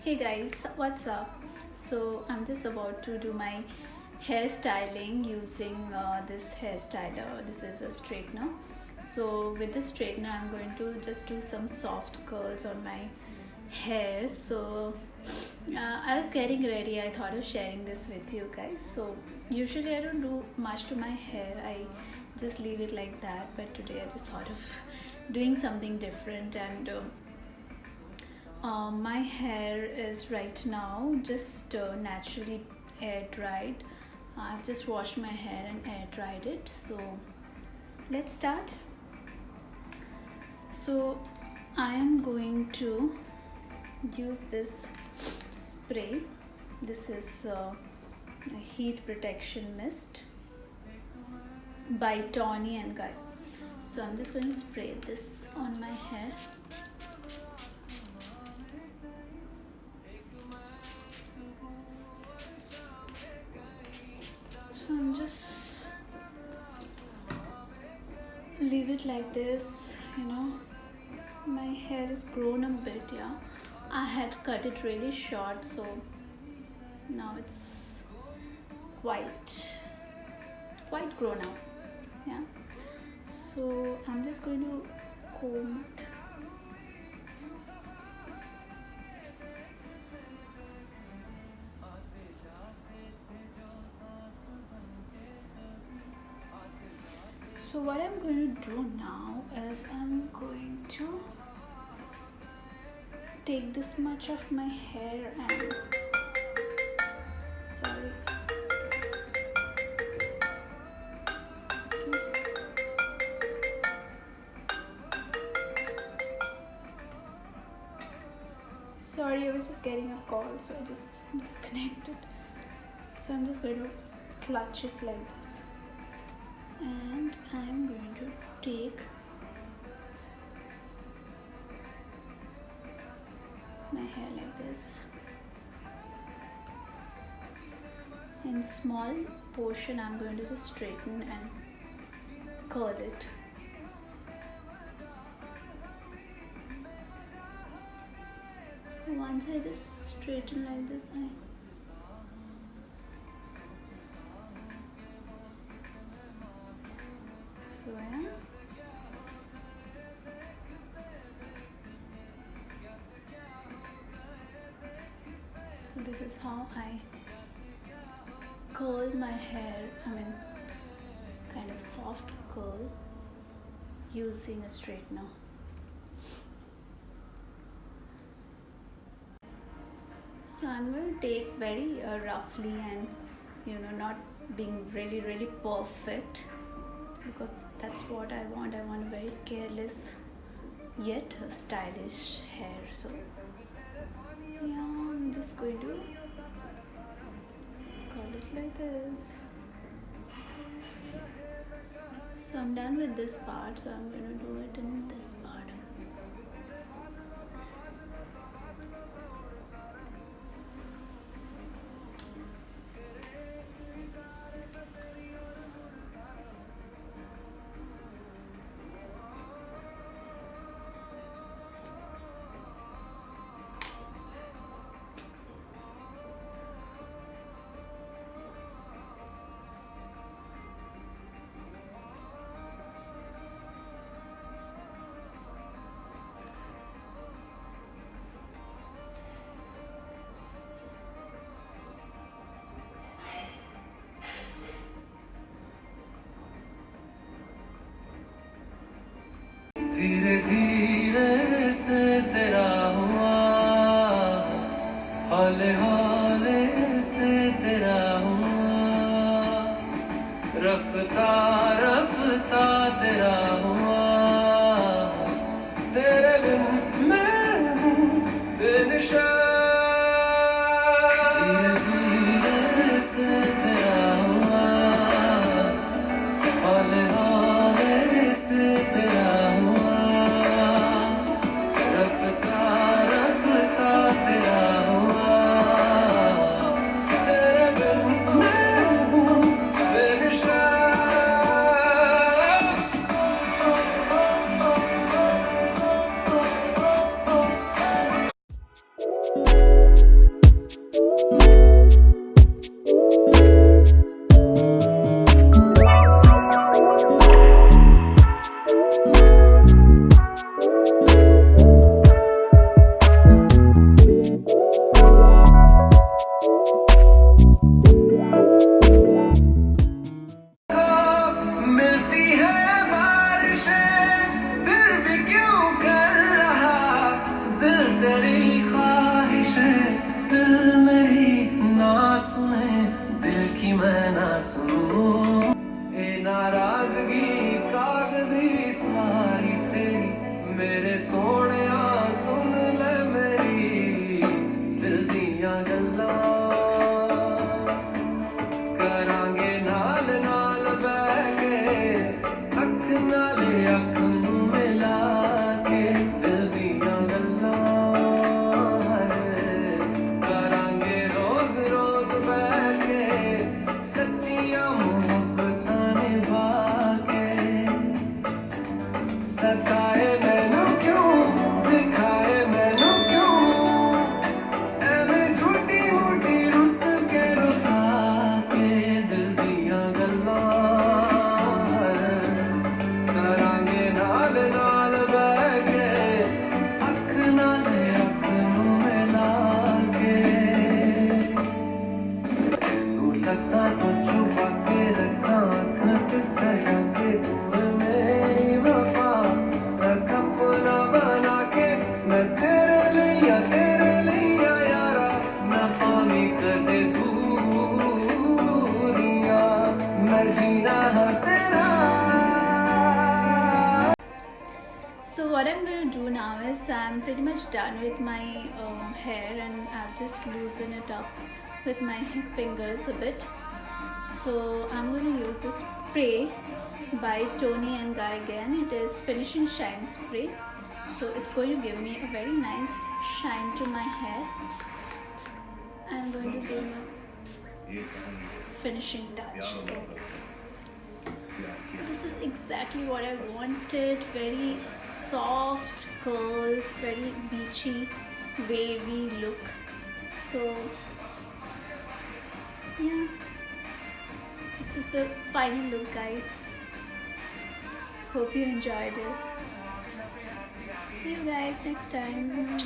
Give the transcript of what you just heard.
Hey guys, what's up? So I'm just about to do my hairstyling using this hairstyler. This is a straightener. So with this straightener, I'm going to just do some soft curls on my hair. So I was getting ready. I thought of sharing this with you guys. So usually I don't do much to my hair. I just leave it like that. But today I just thought of doing something different and. My hair is right now just naturally air dried. I've just washed my hair and air dried it. So let's start. So I am going to use this spray. This is a heat protection mist by Tony and Guy. So I'm just going to spray this on my hair. I'm just leave it like this, my hair is grown a bit. I had cut it really short, so now it's quite grown up. So I'm just going to comb it. So what I'm going to do now is I'm going to take this much of my hair and sorry, I was just getting a call, so I just disconnected. So I'm just going to clutch it like this. And I'm going to take my hair like this. In small portion, I'm going to just straighten and curl it. Once I just straighten like this, So this is how I curl my hair, kind of soft curl using a straightener. So I'm going to take very roughly and not being really perfect, because that's what I want. I want a very careless yet stylish hair. So I'm just going to curl it like this. So I'm done with this part, so I'm going to do it in this part. धीरे धीरे से तेरा हुआ, हौले हौले से तेरा हुआ, रफ्ता रफ्ता तेरा हुआ, तेरे बिन मैं हूँ बेनिशा। धीरे धीरे से तेरा हुआ, हौले हौले से तेरा much done with my hair, and I'll just loosen it up with my fingers a bit. So I'm going to use this spray by Toni and Guy again. It is finishing shine spray, so it's going to give me a very nice shine to my hair. I'm going to do a finishing touch. So this is exactly what I wanted. Very soft curls, very beachy, wavy look. So yeah, this is the final look, guys. Hope you enjoyed it. See you guys next time.